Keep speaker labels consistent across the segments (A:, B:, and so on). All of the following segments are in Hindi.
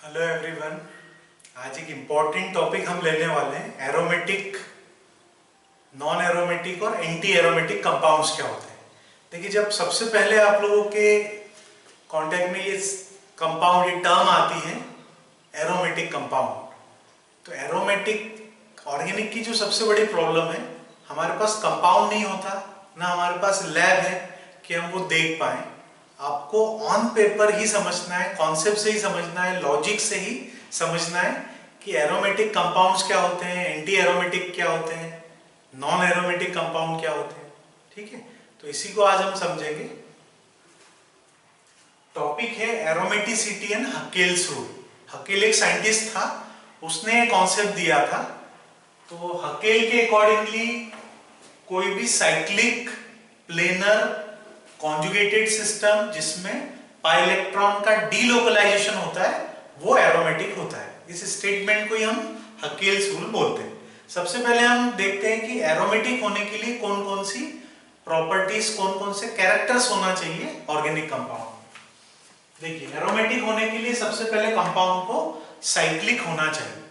A: Hello everyone. आज एक इम्पॉर्टेंट टॉपिक हम लेने वाले हैं, एरोमेटिक, नॉन एरोमेटिक और एंटी एरोमेटिक कंपाउंड्स क्या होते हैं। देखिए, जब सबसे पहले आप लोगों के कांटेक्ट में ये कंपाउंड, ये टर्म आती है एरोमेटिक कंपाउंड, तो एरोमेटिक ऑर्गेनिक की जो सबसे बड़ी प्रॉब्लम है, हमारे पास कंपाउंड नहीं होता, ना हमारे पास लैब है कि हम वो देख पाए। आपको ऑन पेपर ही समझना है, कॉन्सेप्ट से ही समझना है, लॉजिक से ही समझना है कि एरोमेटिक कंपाउंड्स क्या होते हैं, एंटी एरोमेटिक क्या होते हैं, नॉन एरोमेटिक कंपाउंड क्या होते हैं। ठीक है, तो इसी को आज हम समझेंगे। टॉपिक है एरोमेटिसिटी एंड हकेल्स रूल। हकेल एक साइंटिस्ट था, उसने कॉन्सेप्ट दिया था। तो हकेल के अकॉर्डिंगली कोई भी साइक्लिक, प्लेनर, कॉन्जुगेटेड सिस्टम जिसमें पाई इलेक्ट्रॉन का डीलोकलाइजेशन होता है वो एरोमेटिक होता है। इस स्टेटमेंट को ही हम हकेल्स रूल बोलते हैं। सबसे पहले हम देखते हैं कि एरोमेटिक होने के लिए कौन कौन सी प्रॉपर्टीज, कौन कौन से कैरेक्टर्स होना चाहिए ऑर्गेनिक कंपाउंड। देखिए, एरोमेटिक होने के लिए सबसे पहले कंपाउंड को साइक्लिक होना चाहिए,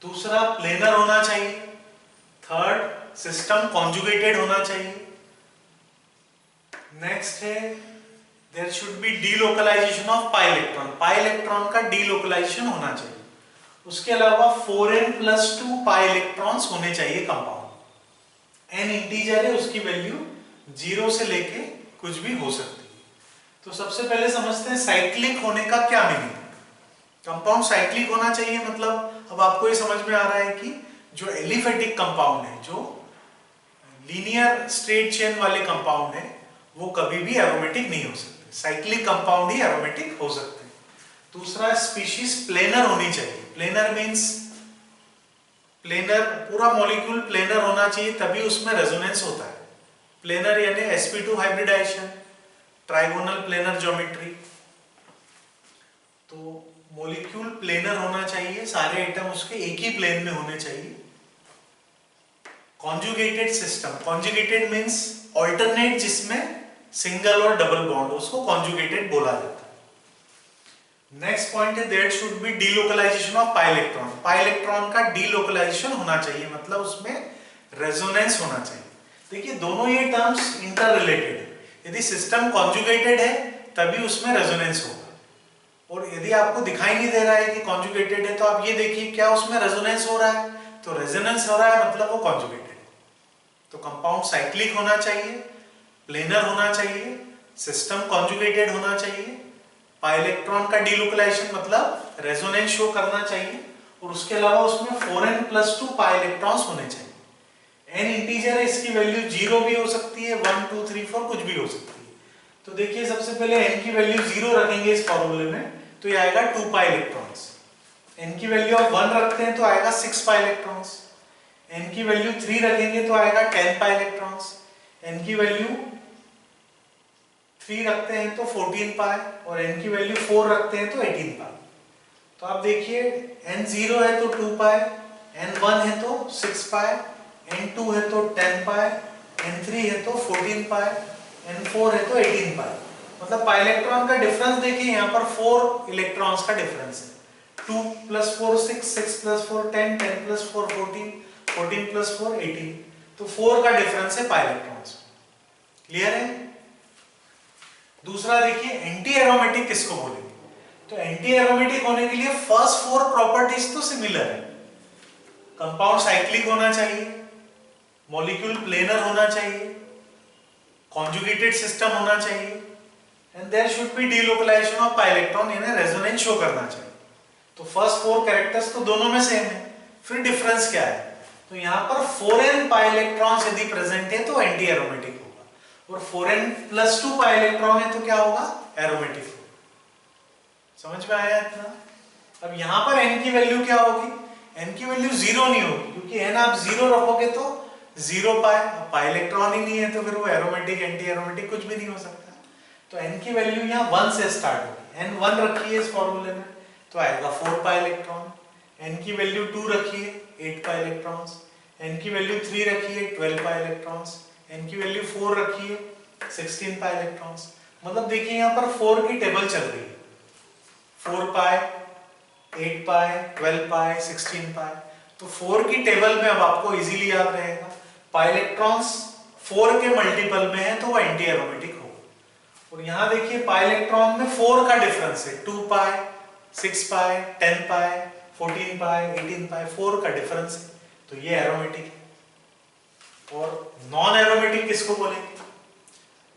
A: दूसरा प्लेनर होना चाहिए, थर्ड सिस्टम कॉन्जुगेटेड होना चाहिए, नेक्स्ट है there should be delocalization of pi electron, pi electron का डीलोकलाइजेशन होना चाहिए। उसके अलावा 4n+2 पाई इलेक्ट्रॉन्स होने चाहिए कंपाउंड। n इंटीजर है, उसकी वैल्यू 0 से लेके कुछ भी हो सकती है। तो सबसे पहले समझते हैं साइक्लिक होने का क्या मीनिंग है। कंपाउंड साइक्लिक होना चाहिए मतलब अब आपको ये समझ में आ रहा है कि जो एलिफेटिक कंपाउंड है, जो लीनियर स्ट्रेट चेन वाले कंपाउंड है, वो कभी भी एरोमेटिक नहीं हो सकते। साइक्लिक कंपाउंड ही एरोमेटिक हो सकते हैं। दूसरा, स्पीशीज प्लेनर होनी चाहिए। प्लेनर मींस प्लेनर, पूरा मॉलिक्यूल प्लेनर होना चाहिए, तभी उसमें रेजोनेंस होता है। प्लेनर यानी sp2 hybridization, trigonal planar geometry. तो मॉलिक्यूल प्लेनर होना चाहिए, सारे आइटम उसके एक ही प्लेन में होने चाहिए। Conjugated system, conjugated means alternate, जिसमें सिंगल और डबल बॉन्ड, उसको कॉन्जुगेटेड बोला जाता है। नेक्स्ट पॉइंट है there should be delocalization of pi electron, pi electron का डीलोकलाइजेशन होना चाहिए, मतलब उसमें रेजोनेंस होना चाहिए। देखिए, दोनों ये टर्म्स इंटर रिलेटेड है। यदि सिस्टम कॉन्जुगेटेड है तभी उसमें रेजोनेंस होगा, और यदि आपको दिखाई नहीं दे रहा है कि कॉन्जुगेटेड है, तो आप ये देखिए क्या उसमें रेजोनेंस हो रहा है, तो रेजोनेंस हो रहा है मतलब वो कॉन्जुगेटेड है। तो कंपाउंड साइक्लिक होना चाहिए, प्लेनर होना चाहिए, सिस्टम कॉन्जुगेटेड होना चाहिए, पाई इलेक्ट्रॉन का डीलोकलाइजेशन मतलब रेजोनेंस शो करना चाहिए, और उसके अलावा उसमें 4n+2 पाई इलेक्ट्रॉन्स होने चाहिए। n इंटीजर है, इसकी वैल्यू 0 भी हो सकती है, 1 2 3 4 कुछ भी हो सकती है। तो देखिए, सबसे पहले n की वैल्यू 0 रखेंगे इस फॉर्मूले में, तो ये आएगा 2 पाई इलेक्ट्रॉन्स। n की वैल्यू आप 1 रखते हैं तो आएगा 6 पाई इलेक्ट्रॉन्स। n की वैल्यू 3 रखेंगे तो आएगा 10 पाई इलेक्ट्रॉन्स। n की वैल्यू 3 रखते हैं तो 14 पाई, और n की वैल्यू 4 रखते हैं तो 18 पाई। तो आप देखिए, n0 है तो 2 पाई, n1 है तो 6 पाई, n2 है तो 10 पाई, n3 है तो 14 पाई, n4 है तो 18 पाई। मतलब पाई इलेक्ट्रॉन का डिफरेंस देखिए, यहाँ पर 4 इलेक्ट्रॉन्स का डिफरेंस है। 2 + 4 6, 6 + 4 10, 10 + 4 14, 14 + 4 18। तो 4 का डिफरेंस है पाई इलेक्ट्रॉन्स। क्लियर है। दूसरा देखिए, एंटी एरोमेटिक किसको बोलेंगे। तो एंटी एरोमेटिक होने के लिए फर्स्ट 4 प्रॉपर्टीज तो सिमिलर है। कंपाउंड साइक्लिक होना चाहिए, मॉलिक्यूल प्लेनर होना चाहिए, कॉन्जुगेटेड सिस्टम होना चाहिए, and there should be delocalization of pi electron, यानी रेजोनेंस शो करना चाहिए। तो फर्स्ट 4 कैरेक्टर्स तो दोनों में सेम है। फिर डिफरेंस क्या है, तो यहां पर 4n पाई इलेक्ट्रॉन्स यदि प्रेजेंट है तो एंटी एरोमेटिक होगा, और 4n+2 पाई इलेक्ट्रॉन है तो क्या होगा, एरोमेटिक होगा। समझ में आया इतना। अब यहां पर n की वैल्यू क्या होगी, n की वैल्यू 0 नहीं होगी, क्योंकि n आप 0 रखोगे तो 0 पाई, पाई इलेक्ट्रॉन ही नहीं है तो फिर वो एरोमेटिक, एंटी एरोमेटिक कुछ भी नहीं हो सकता। तो n की वैल्यू यहाँ 1 से स्टार्ट होगी। n 1 रखिए इस फॉर्मूले में तो आएगा 4 पाई इलेक्ट्रॉन। n की वैल्यू 2 रखिए 8 पाई इलेक्ट्रॉन्स। n की वैल्यू 3 रखिए 12 पाई इलेक्ट्रॉन्स। n की वैल्यू 4 रखिए 16 पाई इलेक्ट्रॉन्स। मतलब देखिए यहाँ पर 4 की टेबल चल रही है, 4 पाई 8 पाई, 12 पाई, 16 पाई। तो 4 की टेबल में अब आपको इजीली याद रहेगा, पाई इलेक्ट्रॉन्स 4 के मल्टीपल में है तो वो एंटी एरोमेटिक होगा। और यहाँ देखिए पाई इलेक्ट्रॉन में 4 का डिफरेंस है, 2 पाई, 6 पाई, 10 पाई, 14 पाई, 18 पाई, 4 का डिफरेंस है, तो ये एरोमेटिक है। और नॉन एरोमेटिक किसको बोलेंगे?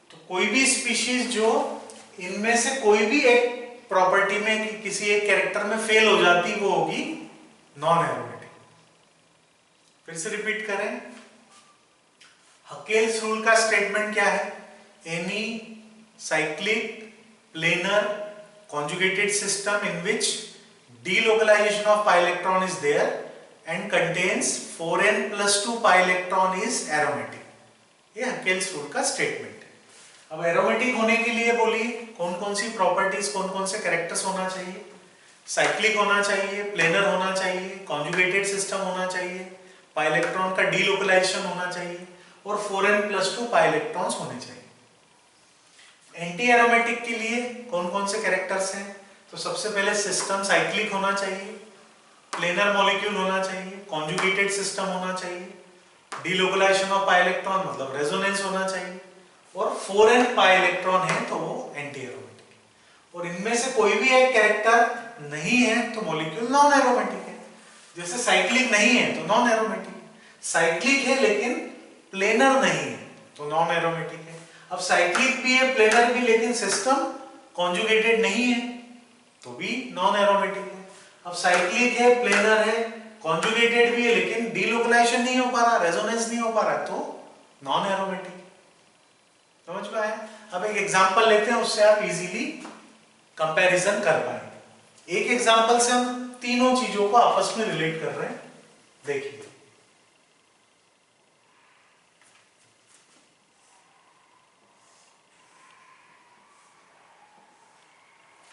A: तो कोई भी स्पीशीज जो इनमें से कोई भी एक प्रॉपर्टी में किसी एक कैरेक्टर में फेल हो जाती वो होगी नॉन एरोमेटिक। फिर से रिपीट करें, हकेल्स रूल का स्टेटमेंट क्या है? Any cyclic planar conjugated system in which delocalization of pi electron is there and contains 4n plus 2 pi electron is aromatic। ये हकेल्स रूल का स्टेटमेंट है। अब एरोमेटिक होने के लिए बोलिए कौन कौन सी प्रॉपर्टीज, कौन कौन से कैरेक्टर्स होना चाहिए? साइक्लिक होना चाहिए, प्लेनर होना चाहिए, कॉन्जुगेटेड सिस्टम होना चाहिए, पाई इलेक्ट्रॉन का डीलोकलाइजेशन होना चाहिए और 4n plus 2 पाई इलेक्ट्रॉन्स होने चाहिए। एंटी एरोमेटिक के लिए कौन कौन से कैरेक्टर्स हैं? तो सबसे पहले सिस्टम साइक्लिक होना चाहिए, प्लेनर मॉलिक्यूल होना चाहिए, कॉन्जुगेटेड सिस्टम होना चाहिए, डीलोकलाइजेशन ऑफ पाई इलेक्ट्रॉन मतलब रेजोनेंस होना चाहिए और 4n पाई इलेक्ट्रॉन है तो वो एंटी एरोमेटिक है। और इनमें से कोई भी एक कैरेक्टर नहीं है तो मॉलिक्यूल नॉन एरोमेटिक है। जैसे साइक्लिक नहीं है तो नॉन एरोमेटिक है, साइक्लिक है लेकिन प्लेनर नहीं है तो नॉन एरोमेटिक है। अब साइक्लिक भी है, प्लेनर भी, लेकिन सिस्टम कॉन्जुगेटेड नहीं है तो भी नॉन एरोमेटिक है। अब साइक्लिक है, प्लेनर है, कॉन्जुगेटेड भी है लेकिन डीलोकलाइजेशन नहीं हो पा रहा, रेजोनेंस नहीं हो पा रहा तो नॉन एरोमेटिक। समझ में आया? अब एक एग्जांपल लेते हैं, उससे आप इजीली कंपैरिजन कर पाएंगे। एक एग्जांपल से हम तीनों चीजों को आपस में रिलेट कर रहे हैं, देखिए।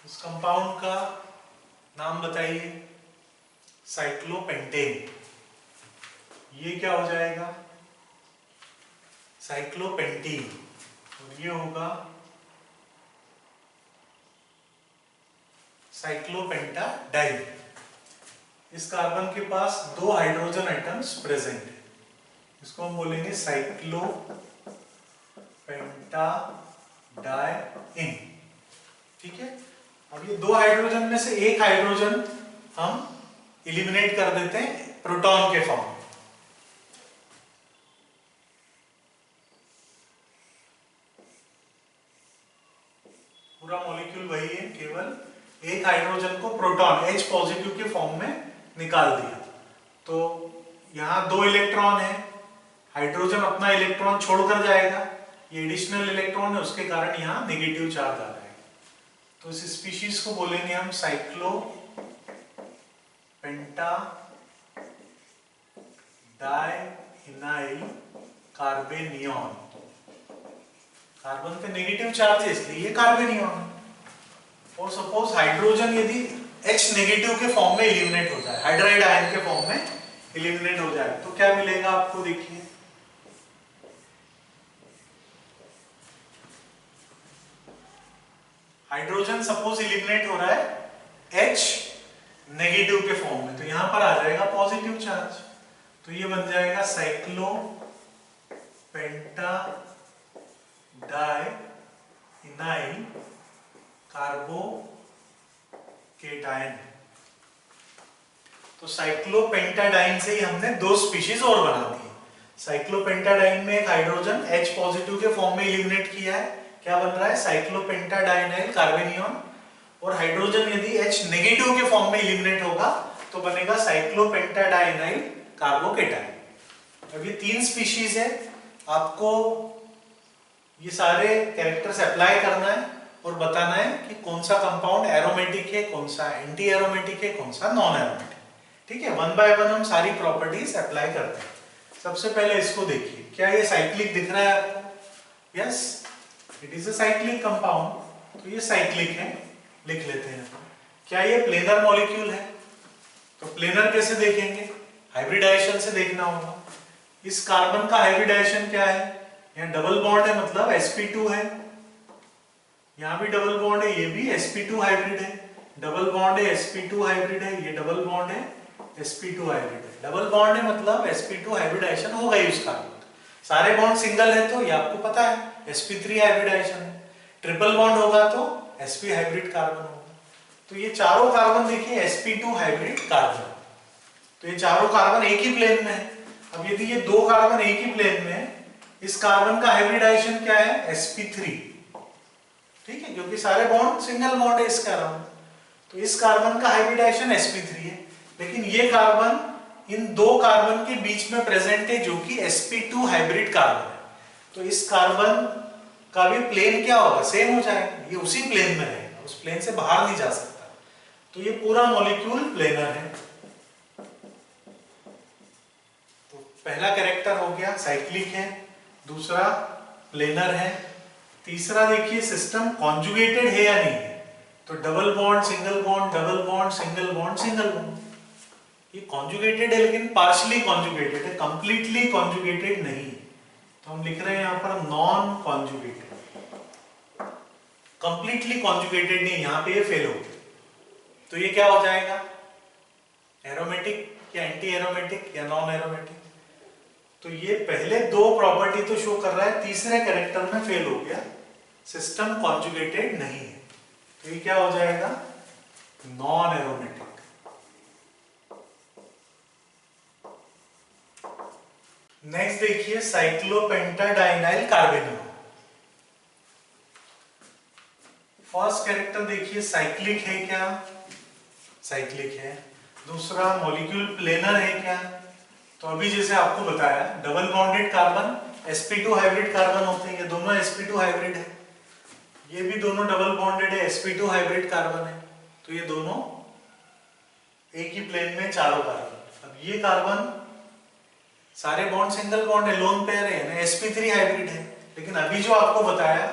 A: इस कंपाउंड का नाम बताइए, साइक्लोपेंटेन। ये क्या हो जाएगा? साइक्लोपेंटीन। और ये होगा साइक्लोपेंटाडाइन। इस कार्बन के पास 2 हाइड्रोजन एटम्स प्रेजेंट है, इसको हम बोलेंगे साइक्लोपेंटाडाइन। ठीक है। अब ये 2 हाइड्रोजन में से एक हाइड्रोजन हम एलिमिनेट कर देते हैं प्रोटॉन के फॉर्म में। पूरा मॉलिक्यूल वही है, केवल एक हाइड्रोजन को प्रोटॉन H पॉजिटिव के फॉर्म में निकाल दिया। तो यहाँ 2 इलेक्ट्रॉन है, हाइड्रोजन अपना इलेक्ट्रॉन छोड़कर जाएगा, ये एडिशनल इलेक्ट्रॉन है, उसके कारण यहाँ नेगेटिव चार्ज आ जाएगा। तो इस स्पीशीज को बोलेंगे हम साइक्लोपेंटाडाइइनाइल कार्बेनियन। कार्बन पे नेगेटिव चार्ज है इसलिए ये कार्बेनियन है। और सपोज हाइड्रोजन यदि H नेगेटिव के फॉर्म में एलिमिनेट हो जाए, हाइड्राइड आयन के फॉर्म में एलिमिनेट हो जाए, तो क्या मिलेगा आपको? देखिए, हाइड्रोजन सपोज एलिमिनेट हो रहा है H नेगेटिव के फॉर्म में, तो यहां पर आ जाएगा पॉजिटिव चार्ज, तो ये बन जाएगा साइक्लोपेंटाडाइइनाइल कार्बोकेटायन। तो साइक्लोपेंटाडाइन से ही हमने 2 स्पीशीज और बना दी। साइक्लोपेंटाडाइन में एक हाइड्रोजन H पॉजिटिव के फॉर्म में एलिमिनेट किया है, क्या बन रहा है? साइक्लोपेंटाडाइनाइल कार्बेनियन। और हाइड्रोजन यदि H नेगेटिव के फॉर्म में एलिमिनेट होगा तो बनेगा साइक्लोपेंटाडाइनाइल कार्बोकेटायन। अब ये 3 स्पीशीज है, आपको ये सारे कैरेक्टर्स अप्लाई करना है और बताना है कि कौन सा कंपाउंड एरोमेटिक है, कौन सा एंटी एरोमेटिक है, कौन सा नॉन एरोमेटिक। ठीक है, 1 बाय 1 हम सारी प्रॉपर्टीज अप्लाई करते हैं। सबसे पहले इसको देखिए, क्या ये साइक्लिक दिख रहा है आपको? Yes, it is a cyclic compound, तो ये साइक्लिक है, लिख लेते हैं। क्या ये प्लेनर मॉलिक्यूल है? तो प्लेनर कैसे देखेंगे? हाइब्रिडाइजेशन से देखना होगा। इस कार्बन का हाइब्रिडाइजेशन क्या है? यहाँ डबल बॉन्ड है मतलब sp2 है, यहाँ भी डबल बॉन्ड है, ये भी sp2 हाइब्रिड है, डबल बॉन्ड है sp2 हाइब्रिड है, ये डबल बॉन्ड है sp2 हाइब्रिड है। डबल बॉन्ड है मतलब sp2 हाइब्रिडाइजेशन होगा ही उस कार्बन का। सारे बॉन्ड सिंगल है तो ये आपको पता है sp3 हाइब्रिडाइजेशन है। ट्रिपल बॉन्ड होगा तो sp हाइब्रिड कार्बन होगा। तो ये चारों कार्बन देखिए sp2 हाइब्रिड कार्बन, तो ये चारों कार्बन एक ही प्लेन में है। अब यदि ये दो कार्बन एक ही प्लेन में है, इस कार्बन का हाइब्रिडाइजेशन क्या है sp3, ठीक है, क्योंकि सारे बॉन्ड सिंगल बॉन्ड है इस कार्बन, तो इस कार्बन का हाइब्रिडाइजेशन sp3 है। लेकिन ये कार्बन इन दो कार्बन के बीच में प्रेजेंट है जो कि sp2 हाइब्रिड कार्बन है, तो इस कार्बन का भी प्लेन क्या होगा, सेम हो जाएगा, ये उसी प्लेन में रहेगा, उस प्लेन से बाहर नहीं जा सकता। तो ये पूरा मॉलिक्यूल प्लेनर है। तो पहला कैरेक्टर हो गया साइक्लिक है, दूसरा प्लेनर है, तीसरा देखिए सिस्टम कॉन्जुगेटेड है या नहीं है। तो double bond single bond, double bond single bond, single bond. ये कॉन्जुगेटेड है लेकिन पार्शियली कॉन्जुगेटेड है, कंप्लीटली कॉन्जुगेटेड नहीं है। तो हम लिख रहे हैं यहाँ पर नॉन कॉन्जुगेटेड। कंप्लीटली कॉन्जुगेटेड नहीं, यहाँ पे ये फेल हो गया। तो ये क्या हो जाएगा, एरोमेटिक या एंटी एरोमेटिक या नॉन एरोमेटिक। तो ये पहले दो प्रॉपर्टी तो शो कर रहा है, तीसरे कैरेक्टर में फेल हो गया, सिस्टम कॉन्जुगेटेड नहीं है। तो ये क्या हो जाएगा, नॉन एरोमेटिक। नेक्स्ट देखिए साइक्लोपेंटाडाइनाइल कार्बेनोल। फर्स्ट कैरेक्टर देखिए साइक्लिक है क्या, साइक्लिक है। दूसरा मॉलिक्यूल प्लेनर है क्या, तो अभी जैसे आपको बताया double bonded carbon sp2 hybrid carbon होते हैं, ये दोनों sp2 हाइब्रिड है, ये भी दोनों डबल बॉन्डेड है, sp2 हाइब्रिड कार्बन है। तो ये दोनों एक ही प्लेन में चारों कार्बन। अब ये कार्बन सारे बॉन्ड सिंगल बॉन्ड है, लोन पेयर है ना, sp3 हाइब्रिड है। लेकिन अभी जो आपको बताया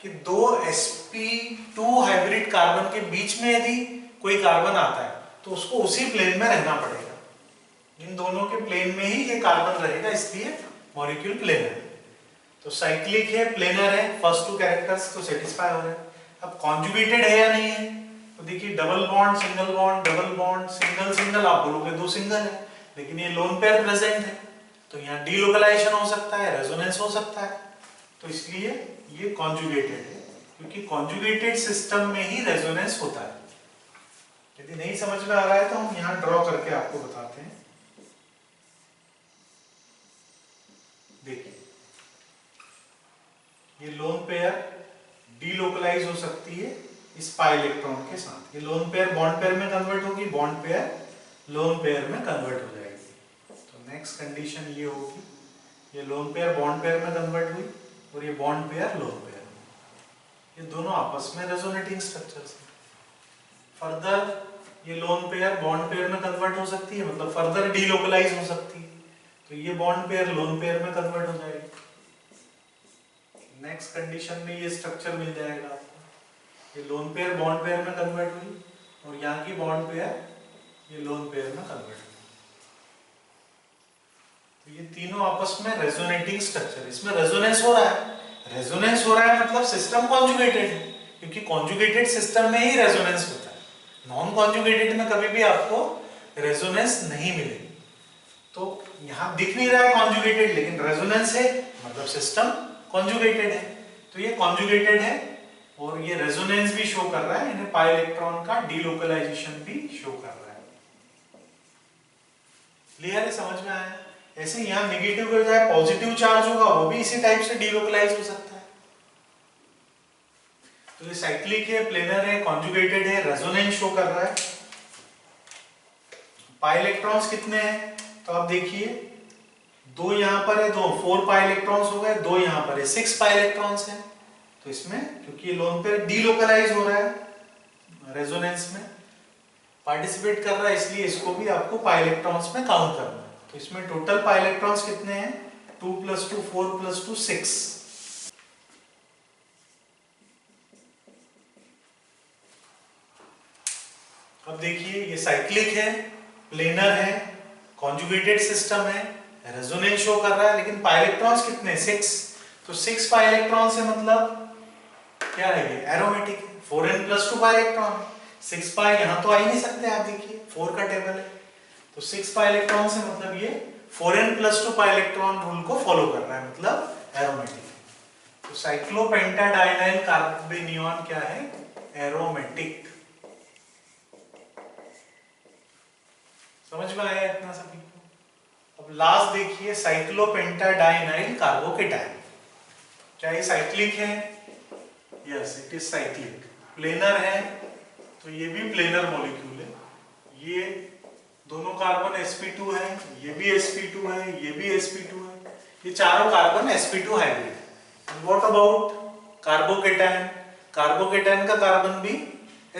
A: कि दो sp2 हाइब्रिड कार्बन के बीच में यदि कोई कार्बन आता है तो उसको उसी प्लेन में रहना पड़ेगा, इन दोनों के प्लेन में ही ये कार्बन रहेगा, इसलिए मॉलिक्यूल प्लेनर है। तो साइक्लिक है, प्लेनर है, फर्स्ट टू कैरेक्टर्स तो सेटिस्फाई हो रहे हैं। अब कॉन्जुगेटेड है या नहीं है, तो देखिए double bond single bond, double bond single single, आप बोलोगे दो सिंगल है, लेकिन ये लोन पेयर प्रेजेंट है, तो यहाँ डीलोकलाइजेशन हो सकता है, रेजोनेंस हो सकता है, तो इसलिए ये कॉन्जुगेटेड है, क्योंकि कॉन्जुगेटेड सिस्टम में ही रेजोनेंस होता है। यदि नहीं समझ में आ रहा है तो हम यहाँ ड्रॉ करके आपको बताते हैं। देखिए ये लोन पेयर डीलोकलाइज हो सकती है इस पाई इलेक्ट्रॉन के साथ, ये लोन पेयर बॉन्ड पेयर में कन्वर्ट होगी, बॉन्ड पेयर लोन पेयर में कन्वर्ट हो जाएगी। तो नेक्स्ट कंडीशन ये होगी, ये लोन पेयर बॉन्ड पेयर में कन्वर्ट हुई और ये बॉन्ड पेयर लोन पेयर में, ये दोनों आपस में रेजोनेटिंग स्ट्रक्चर्स हैं। फर्दर ये लोन पेयर बॉन्ड पेयर में कन्वर्ट हो सकती है, मतलब फर्दर डीलोकलाइज हो सकती है, तो ये बॉन्ड पेयर लोन पेयर में कन्वर्ट हो जाएगी। नेक्स्ट कंडीशन में ये स्ट्रक्चर मिल जाएगा आपको, ये लोन पेयर बॉन्ड पेयर में कन्वर्ट हुई और यहाँ की बॉन्ड पेयर ये लोन पेयर में कन्वर्ट हुई। तो ये तीनों आपस में रेजोनेटिंग स्ट्रक्चर, इसमें रेजोनेंस हो रहा है, रेजोनेंस हो रहा है मतलब सिस्टम कॉन्जुगेटेड है, क्योंकि कॉन्जुगेटेड सिस्टम में ही रेजोनेंस होता है, नॉन कॉन्जुगेटेड में कभी भी आपको रेजोनेंस नहीं मिलेगी। तो यहाँ दिख नहीं रहा है कॉन्जुगेटेड, लेकिन रेजोनेंस है मतलब सिस्टम कॉन्जुगेटेड है। तो ये कॉन्जुगेटेड है और ये रेजोनेंस भी शो कर रहा है, इन्हें पाई इलेक्ट्रॉन का डीलोकलाइजेशन भी शो कर रहा है। क्लियर है, समझ में आया? ऐसे यहाँ नेगेटिव के बजाय पॉजिटिव चार्ज होगा, वो भी इसी टाइप से डीलोकलाइज हो सकता है। तो ये साइक्लिक है, प्लेनर है, कॉन्जुगेटेड है, रेजोनेंस शो कर रहा है। पाई इलेक्ट्रॉन्स कितने हैं, तो आप देखिए दो यहाँ पर है, दो 4 पाई इलेक्ट्रॉन्स हो गए, दो यहाँ पर है 6 पाई इलेक्ट्रॉन्स है। तो इसमें क्योंकि ये लोन पेयर डीलोकलाइज हो रहा है, रेजोनेंस में पार्टिसिपेट कर रहा है, इसलिए इसको भी आपको पाई इलेक्ट्रॉन्स में काउंट करना है। तो इसमें टोटल पाई इलेक्ट्रॉन्स कितने हैं, 2 + 2 4 + 2 6। अब देखिए ये साइक्लिक है, प्लेनर है, कॉन्जुगेटेड सिस्टम है, रेजोनेंस शो कर रहा है, लेकिन पाई इलेक्ट्रॉन्स कितने, 6। तो 6 पाई इलेक्ट्रॉन्स है मतलब क्या है, ये एरोमेटिक है, 4n + 2 पाई इलेक्ट्रॉन। 6 पाई यहाँ तो आ ही नहीं सकते, आप देखिए 4 का टेबल है, तो 6 पाई इलेक्ट्रॉन से मतलब ये 4n+2 पाई इलेक्ट्रॉन रूल को फॉलो कर रहा है, मतलब एरोमेटिक। तो साइक्लोपेंटाडाइनाइल कार्बेनियन क्या है? एरोमेटिक। समझ में आया इतना सभी को? अब लास्ट देखिए साइक्लोपेंटाडाइनाइल कार्बोकेटाइन। क्या ये साइक्लिक है? Yes, it is cyclic. Planar है, तो ये भी प्लेनर मॉलिक्यूल है। ये दोनों कार्बन sp2 है, ये भी sp2 है, ये भी sp2 है, ये चारों carbon sp2 hybrid. What about carbocation? Carbocation का कार्बन भी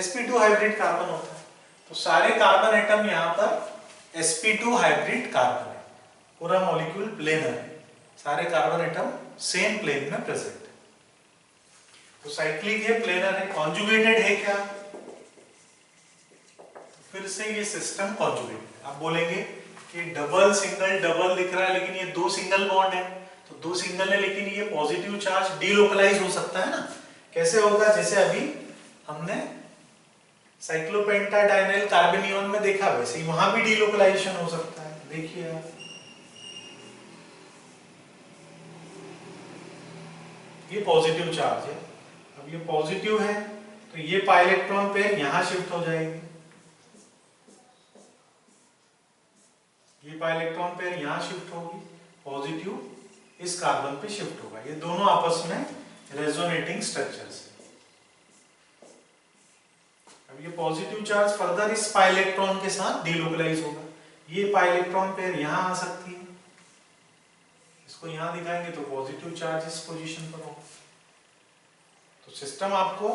A: sp2 हाइब्रिड कार्बन होता है। तो सारे कार्बन एटम यहाँ पर sp2 हाइब्रिड कार्बन है, पूरा मॉलिक्यूल प्लेनर है, सारे कार्बन एटम सेम प्लेन में प्रेजेंट है। तो साइक्लिक है, प्लेनर है, कॉन्जुगेटेड है क्या? फिर से ये सिस्टम कॉन्जुगेटेड। आप बोलेंगे कि डबल सिंगल डबल दिख रहा है, लेकिन ये 2 सिंगल बॉन्ड है, तो 2 सिंगल है, लेकिन ये पॉजिटिव चार्ज डीलोकलाइज हो सकता है ना? कैसे होगा? जैसे अभी हमने साइक्लोपेंटाडाइनाइल कार्बेनियन में देखा, वैसे ही वहां भी डीलोकलाइजेशन हो सकता है। देखिए आप, ये पॉजिटिव चार्ज है, अब ये पॉजिटिव है, तो ये पाई इलेक्ट्रॉन पेयर यहां शिफ्ट हो जाएगी, ये पाई इलेक्ट्रॉन पेयर यहां शिफ्ट होगी, पॉजिटिव इस कार्बन पे शिफ्ट होगा। ये दोनों आपस में रेजोनेटिंग स्ट्रक्चर्स है। अब ये पॉजिटिव चार्ज फर्दर इस पाई इलेक्ट्रॉन के साथ डीलोकलाइज होगा, ये पाई इलेक्ट्रॉन पेयर यहां आ सकती है, इसको यहां दिखाएंगे तो पॉजिटिव चार्ज इस पोजीशन पर होगा। तो सिस्टम आपको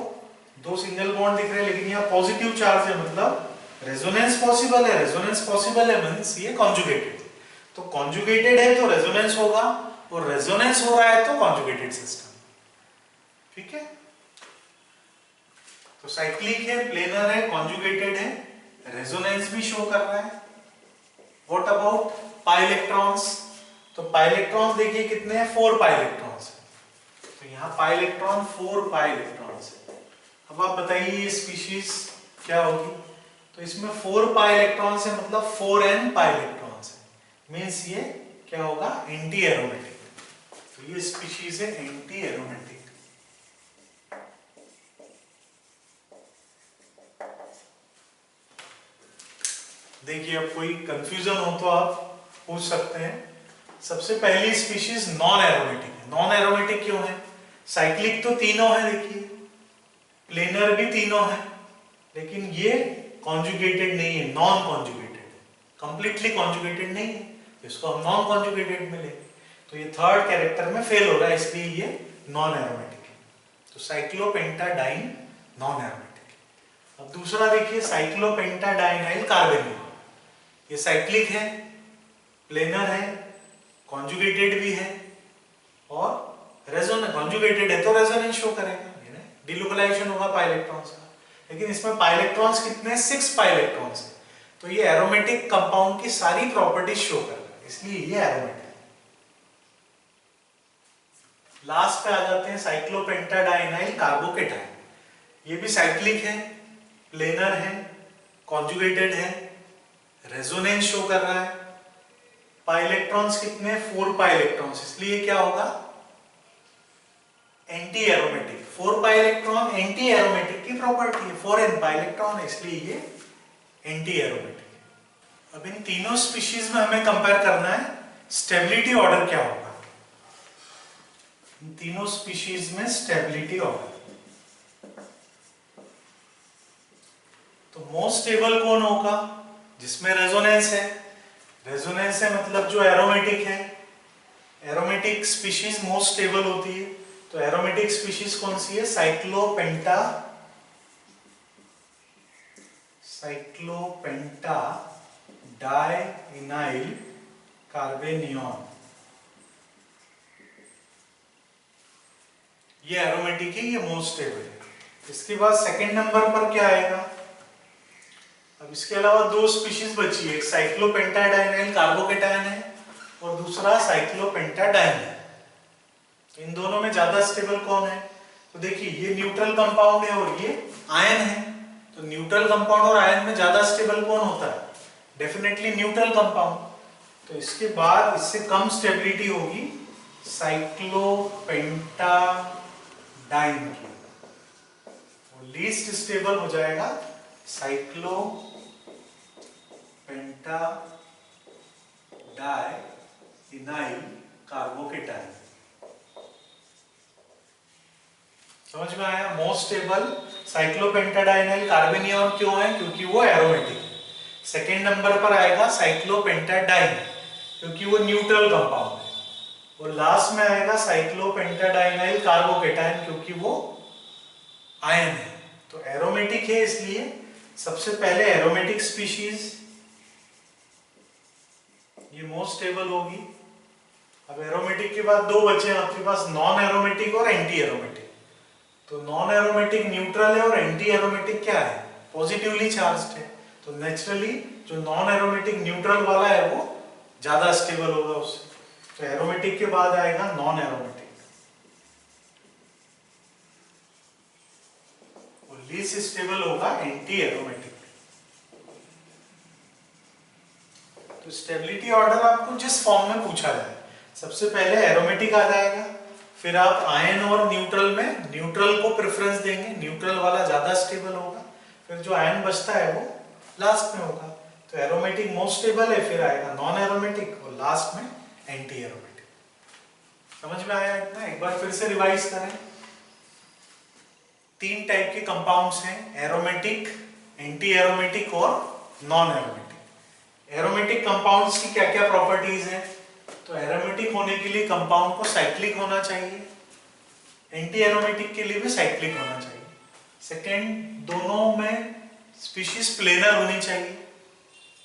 A: 2 सिंगल बॉन्ड दिख रहे हैं, लेकिन यहाँ पॉजिटिव चार्ज है, मतलब रेजोनेंस पॉसिबल है। रेजोनेंस पॉसिबल है मींस ये कॉन्जुगेटेड। तो कॉन्जुगेटेड है तो रेजोनेंस होगा, और रेजोनेंस हो रहा है तो कॉन्जुगेटेड सिस्टम। ठीक है? तो साइक्लिक है, प्लेनर है, कॉन्जुगेटेड है, रेजोनेंस भी शो कर रहा है। What about pi electrons? तो पाई इलेक्ट्रॉन्स देखिए कितने हैं? 4 पाई इलेक्ट्रॉन्स है, तो यहाँ पाई इलेक्ट्रॉन 4 पाई इलेक्ट्रॉन्स है। अब आप बताइए ये स्पीशीज क्या होगी? तो इसमें 4 पाई इलेक्ट्रॉन्स है, मतलब 4n पाई इलेक्ट्रॉन्स है, मींस ये क्या होगा? Anti aromatic. तो ये स्पीशीज है एंटी एरोमेटिक। देखिए, अब कोई कंफ्यूजन हो तो आप पूछ सकते हैं। सबसे पहली स्पीशीज नॉन एरोमेटिक है। नॉन एरोमेटिक क्यों है? साइक्लिक तो तीनों है, देखिए प्लेनर भी तीनों है, लेकिन ये कॉन्जुगेटेड नहीं है, नॉन कॉन्जुगेटेड, कंप्लीटली कॉन्जुगेटेड नहीं है, इसको हम नॉन कॉन्जुगेटेड में लेंगे। तो ये थर्ड कैरेक्टर में फेल हो रहा है, इसलिए ये नॉन एरोमेटिक है। तो साइक्लोपेंटाडाइन नॉन एरोमेटिक है। अब दूसरा देखिए साइक्लोपेंटाडाइनाइल कार्बेनियन, ये साइक्लिक है, प्लेनर है, कॉन्जुगेटेड भी है, और रेजोनेंस, कॉन्जुगेटेड है तो रेजोनेंस शो करेगा, डीलोकलाइजेशन होगा पाई इलेक्ट्रॉन्स का। लेकिन इसमें पाई इलेक्ट्रॉन्स कितने? 6 पाई इलेक्ट्रॉन्स है, तो ये एरोमेटिक कंपाउंड की सारी प्रॉपर्टीज शो कर रहा है, इसलिए ये एरोमेटिक है। लास्ट पे आ जाते हैं साइक्लोपेंटाडाइनाइल कार्बोकेटाइन। ये भी साइक्लिक है, प्लेनर है, कॉन्जुगेटेड है, रेजोनेंस शो कर रहा है। पाई इलेक्ट्रॉन्स कितने? 4 पाई इलेक्ट्रॉन्स, इसलिए क्या होगा? Anti aromatic. 4 pi electron anti aromatic की प्रॉपर्टी है, 4n पाई इलेक्ट्रॉन है, इसलिए ये एंटी एरोमेटिक है। अब इन तीनों स्पीशीज में हमें कंपेयर करना है स्टेबिलिटी ऑर्डर क्या होगा। इन तीनों स्पीशीज में स्टेबिलिटी ऑर्डर, तो मोस्ट स्टेबल कौन होगा? जिसमें रेजोनेंस है। रेजोनेंस है मतलब जो एरोमेटिक है, एरोमेटिक स्पीशीज मोस्ट स्टेबल होती है। तो एरोमेटिक स्पीशीज कौन सी है? साइक्लोपेंटाडाइनाइल कार्बेनियन, ये एरोमेटिक है, ये मोस्ट स्टेबल है। इसके बाद सेकंड नंबर पर क्या आएगा? अब इसके अलावा 2 स्पीशीज बची है, एक साइक्लोपेंटाडाइनाइल कार्बोकेटाइन है और दूसरा साइक्लोपेंटाडाइन है। इन दोनों में ज्यादा स्टेबल कौन है? तो देखिए ये न्यूट्रल कंपाउंड है और ये आयन है, तो न्यूट्रल कंपाउंड और आयन में ज्यादा स्टेबल कौन होता है? Definitely neutral compound. तो इसके बाद इससे कम स्टेबिलिटी होगी साइक्लोपेंटाडाइन की, लीस्ट स्टेबल हो जाएगा साइक्लोपेंटाडाइनाइल कार्बोकेटाइन। समझ में आया? मोस्ट स्टेबल साइक्लोपेंटाडाइनाइल कार्बेनियन क्यों है? क्योंकि वो एरोमेटिक है। सेकेंड नंबर पर आएगा साइक्लोपेंटाडाइन क्योंकि वो न्यूट्रल कंपाउंड है। और लास्ट में आएगा साइक्लोपेंटाडाइनाइल कार्बोकेटाइन क्योंकि वो आयन है। तो एरोमेटिक है, इसलिए सबसे पहले एरोमेटिक स्पीशीज ये मोस्ट स्टेबल होगी। अब एरोमेटिक के बाद दो बचे हैं आपके पास, नॉन एरोमेटिक और एंटी एरोमेटिक। तो नॉन एरोमेटिक न्यूट्रल है और एंटी एरोमेटिक क्या है? पॉजिटिवली चार्ज्ड है। तो नेचुरली जो नॉन एरोमेटिक न्यूट्रल वाला है वो ज्यादा स्टेबल होगा उससे। तो एरोमेटिक के बाद आएगा नॉन एरोमेटिक, और लीस्ट स्टेबल होगा एंटी एरोमेटिक। तो स्टेबिलिटी ऑर्डर आपको जिस फॉर्म में पूछा जाए, सबसे पहले एरोमेटिक आ जाएगा, फिर आप आयन और न्यूट्रल में न्यूट्रल को प्रेफरेंस देंगे, न्यूट्रल वाला ज्यादा स्टेबल होगा, फिर जो आयन बचता है वो लास्ट में होगा। तो एरोमेटिक मोस्ट स्टेबल है, फिर आएगा नॉन एरोमेटिक और लास्ट में एंटी एरोमेटिक। समझ में आया इतना? एक बार फिर से रिवाइज करें। तीन टाइप के कंपाउंड्स हैं, एरोमेटिक, एंटी एरोमेटिक और नॉन एरोमेटिक। एरोमेटिक कंपाउंड्स की क्या क्या प्रॉपर्टीज हैं? तो एरोमेटिक होने के लिए कंपाउंड को साइक्लिक होना चाहिए, एंटी एरोमेटिक के लिए भी साइक्लिक होना चाहिए। सेकेंड, दोनों में स्पीशीज प्लेनर होनी चाहिए,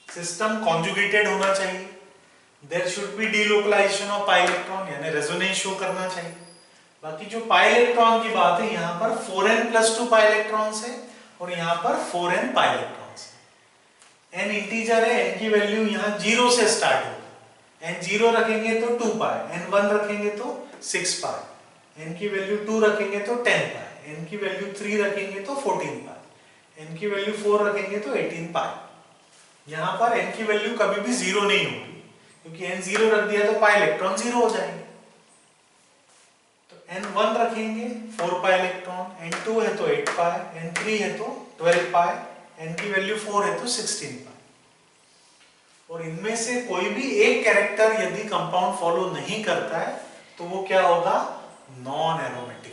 A: सिस्टम कॉन्जुगेटेड होना चाहिए, there should be delocalization of pi electron यानी रेजोनेंस शो करना चाहिए। बाकी जो पाई इलेक्ट्रॉन की बात है, यहाँ पर 4n+2 पाई इलेक्ट्रॉन्स है और यहाँ पर 4n पाई इलेक्ट्रॉन्स है। n इंटीजर है, n की वैल्यू यहाँ 0 से स्टार्ट होगी, n 0 रखेंगे तो 2 पाई, n 1 रखेंगे तो 6 पाई, n की वैल्यू 2 रखेंगे तो 10 पाई, n की वैल्यू 3 रखेंगे तो 14 पाई, n की वैल्यू 4 रखेंगे तो 18 पाई। यहाँ पर n की वैल्यू कभी भी 0 नहीं होगी, क्योंकि n 0 रख दिया तो पाई इलेक्ट्रॉन 0 हो जाएंगे। तो n 1 रखेंगे 4 पाई इलेक्ट्रॉन, n 2 है तो 8 पाई, n 3 है तो 12 पाई, n की वैल्यू 4 है तो 16 पाई। और इनमें से कोई भी एक कैरेक्टर यदि कंपाउंड फॉलो नहीं करता है तो वो क्या होगा? Non aromatic